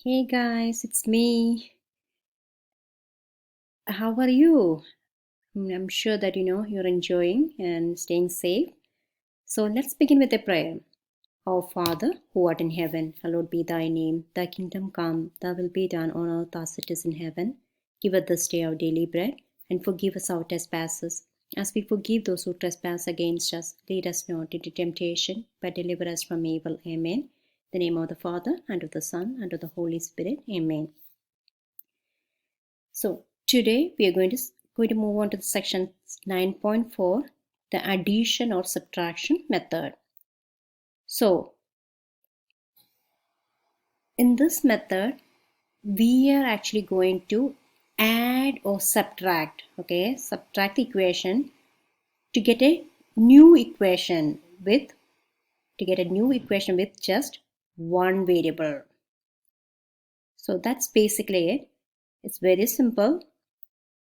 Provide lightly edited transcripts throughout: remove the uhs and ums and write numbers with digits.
Hey guys, it's me. How are you? I'm sure that you're enjoying and staying safe. So let's begin with a prayer. Our Father, who art in heaven, hallowed be thy name. Thy kingdom come, thy will be done on earth as it is in heaven. Give us this day our daily bread, and forgive us our trespasses, as we forgive those who trespass against us. Lead us not into temptation, but deliver us from evil. Amen. In the name of the Father, and of the Son, and of the Holy Spirit. Amen. So today we are going to move on to the section 9.4, the addition or subtraction method. So in this method, we are actually going to add or subtract, okay, subtract the equation to get a new equation with just one variable. So that's basically it. It's very simple.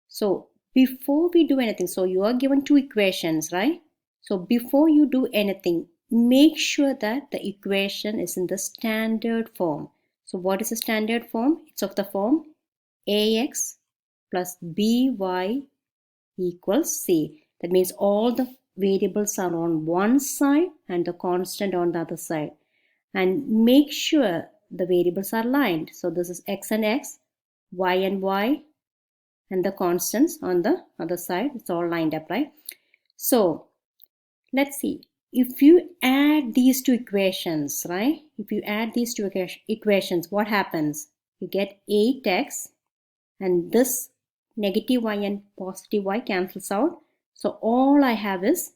So before we do anything, so you are given two equations, right? So before you do anything, make sure that the equation is in the standard form. So what is the standard form? It's of the form ax plus by equals c. That means all the variables are on one side and the constant on the other side. And make sure the variables are lined. So this is x and x, y and y, and the constants on the other side. It's all lined up, right? So let's see. If you add these two equations, right? If you add these two equations, what happens? You get 8x, and this negative y and positive y cancels out. So all I have is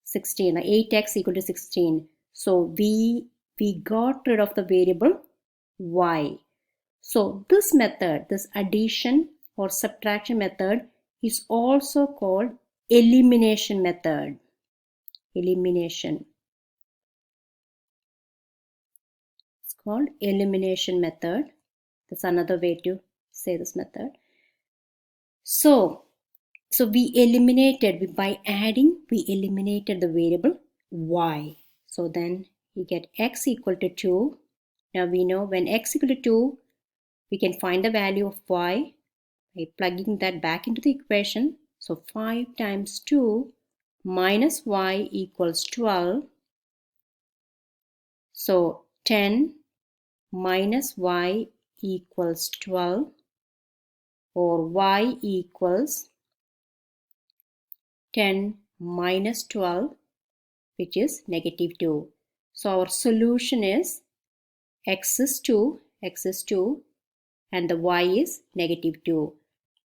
16. 8x equal to 16. So we got rid of the variable y. So this method, this addition or subtraction method, is also called elimination method. Elimination. It's called elimination method. That's another way to say this method. So we eliminated, by adding, we eliminated the variable y. So then you get x equal to 2. Now we know when x equal to 2, we can find the value of y by plugging that back into the equation. So 5 times 2 minus y equals 12. So 10 minus y equals 12, or y equals 10 minus 12, which is negative 2. So our solution is x is 2, and the y is negative 2.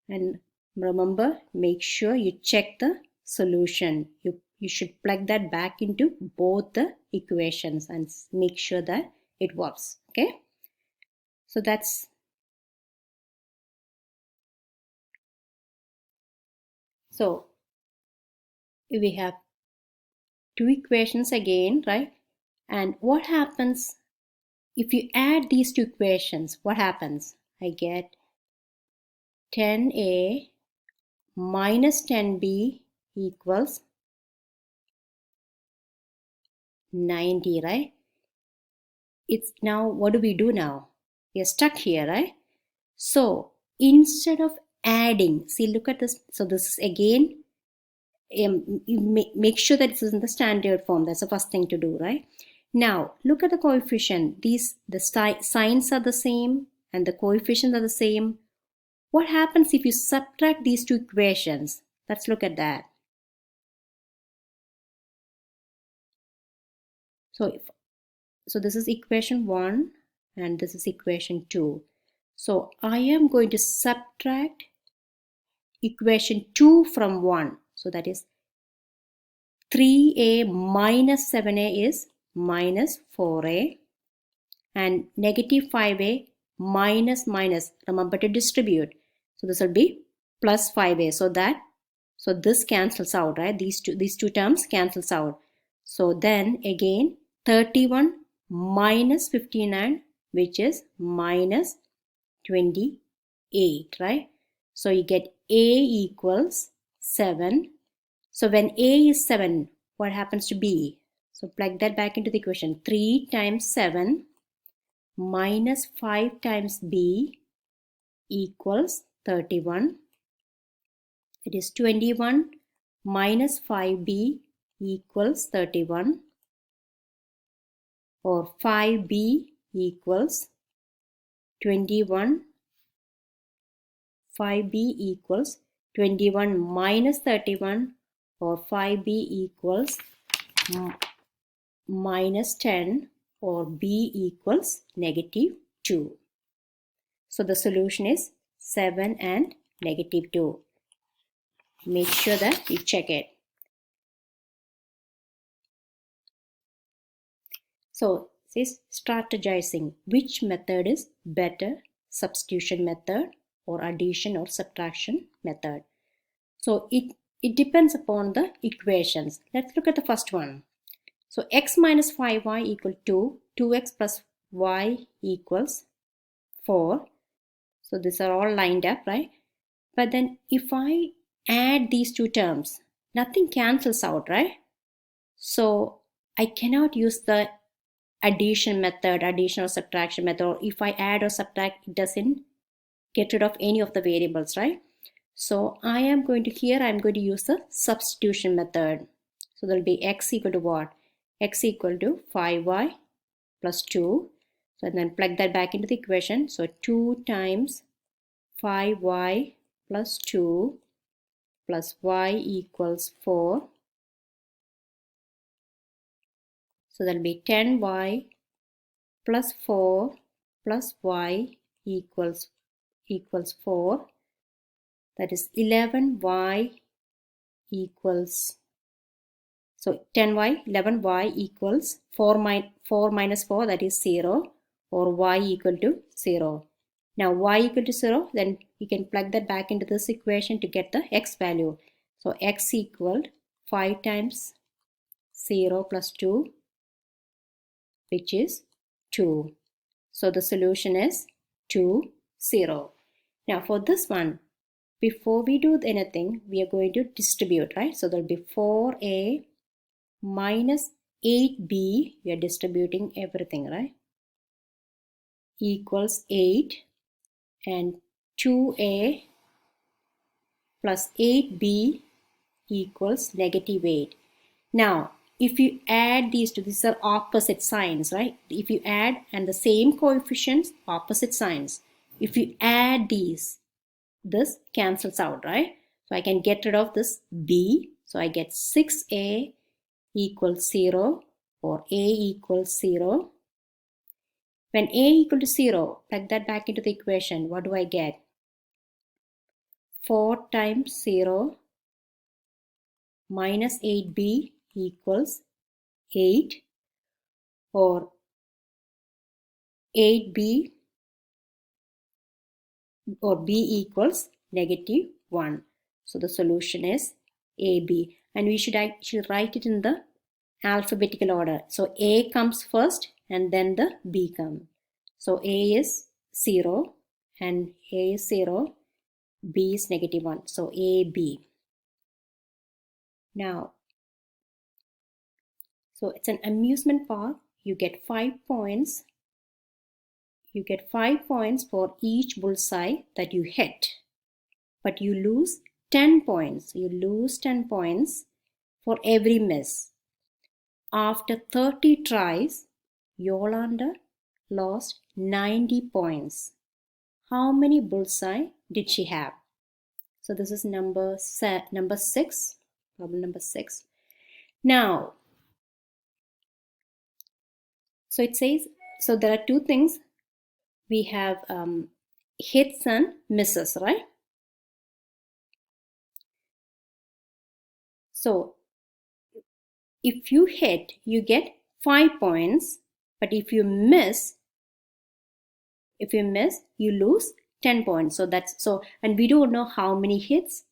And remember, make sure you check the solution. You should plug that back into both the equations and make sure that it works. Okay, so that's so we have two equations again, right? And what happens if you add these two equations? What happens? I get 10a minus 10b equals 90, right? It's now, what do we do now? We are stuck here, right? So instead of adding, see, look at this. So this is again, you make sure that this is in the standard form. That's the first thing to do, right? Now look at the coefficient. The signs are the same and the coefficients are the same. What happens if you subtract these two equations? Let's look at that. So this is equation 1 and this is equation 2. So I am going to subtract equation 2 from 1. So that is 3a minus 7a is minus 4a, and negative 5a minus minus, remember to distribute. So this will be plus 5a. So this cancels out, right? These two terms cancels out. So then again 31 minus 59, which is minus 28, right? So you get a equals 7. So when a is 7, what happens to b? So plug that back into the equation. 3 times 7 minus 5 times b equals 31. It is 21 minus 5b equals 31, or 5b equals 21. 5b equals 21 minus 31, or 5b equals minus 10, or b equals negative 2. So the solution is 7 and negative 2. Make sure that you check it. So this is strategizing. Which method is better? Substitution method or addition or subtraction method? So it depends upon the equations. Let's look at the first one. So x minus 5y equal to 2x plus y equals 4. So these are all lined up, right? But then if I add these two terms, nothing cancels out, right? So I cannot use the addition method, addition or subtraction method, or if I add or subtract, it doesn't get rid of any of the variables, right? So I'm going to use the substitution method. So there will be x equal to what? X equal to 5y plus 2. So then plug that back into the equation. So 2 times 5y plus 2 plus y equals 4. So that will be 10y plus 4 plus y equals 4. That is 11y equals, so 10y, 11y equals 4 minus 4, that is 0, or y equal to 0. Now y equal to 0, then you can plug that back into this equation to get the x value. So x equaled 5 times 0 plus 2, which is 2. So the solution is 2, 0. Now for this one, before we do anything, we are going to distribute, right? So there will be 4a minus 8b, we are distributing everything, right? Equals 8, and 2a plus 8b equals negative 8. Now, if you add these two, these are opposite signs, right? If you add and the same coefficients, opposite signs. If you add these, this cancels out, right? So I can get rid of this b. So I get 6a equals 0, or a equals 0. When a equal to 0, plug that back into the equation. What do I get? 4 times 0 minus 8b equals 8, or 8b, or b equals negative 1. So the solution is AB, and we should actually write it in the alphabetical order. So A comes first and then the B comes. So A is 0 and A is 0, B is negative 1. So AB. Now, so it's an amusement park. You get 5 points. You get 5 points for each bullseye that you hit. But you lose 10 points. You lose 10 points for every miss. After 30 tries, Yolanda lost 90 points. How many bullseye did she have? So this is number 6, problem number 6. Now, so it says, so there are two things. We have hits and misses, right? So if you hit, you get 5 points, but if you miss, you lose 10 points. So that's so, and we don't know how many hits,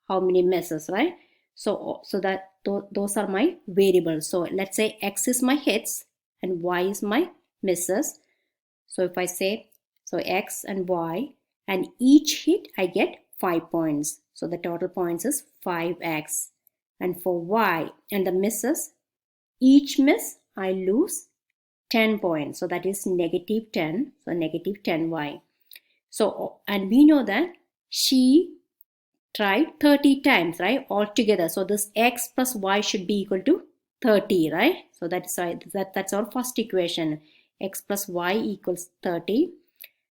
how many misses, right? So that those are my variables. So let's say x is my hits and y is my misses. So if I say, so x and y, and each hit I get 5 points. So the total points is 5x. And for y and the misses, each miss I lose 10 points. So that is negative 10. So negative 10y. So, and we know that she tried 30 times, right? Altogether. So this x plus y should be equal to 30, right? So that's our first equation. X plus y equals 30.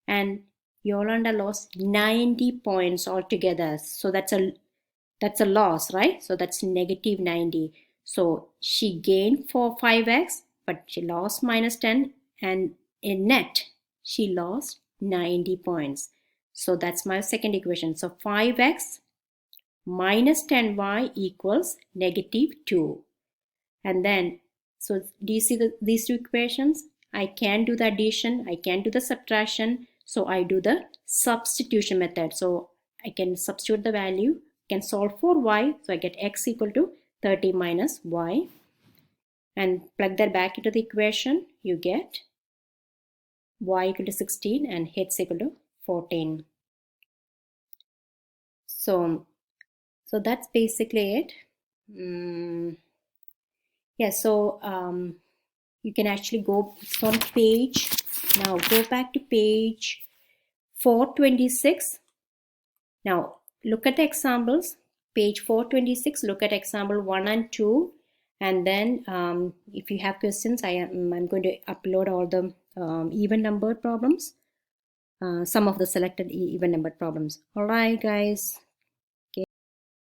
And Yolanda lost 90 points altogether. So that's a loss, right? So that's negative 90. So she gained 5x, but she lost minus 10, and in net she lost 90 points. So that's my second equation. So 5x minus 10y equals negative 2. And then, so do you see these two equations? I can do the addition, I can do the subtraction, so I do the substitution method. So I can substitute the value, can solve for y, so I get x equal to 30 minus y, and plug that back into the equation. You get y equal to 16 and h equal to 14. So that's basically it. Yeah, so you can actually go, it's on page, now go back to page 426. Now look at the examples, page 426, look at example 1 and 2, and then if you have questions, I'm going to upload all the even numbered problems, some of the selected even numbered problems. All right, guys.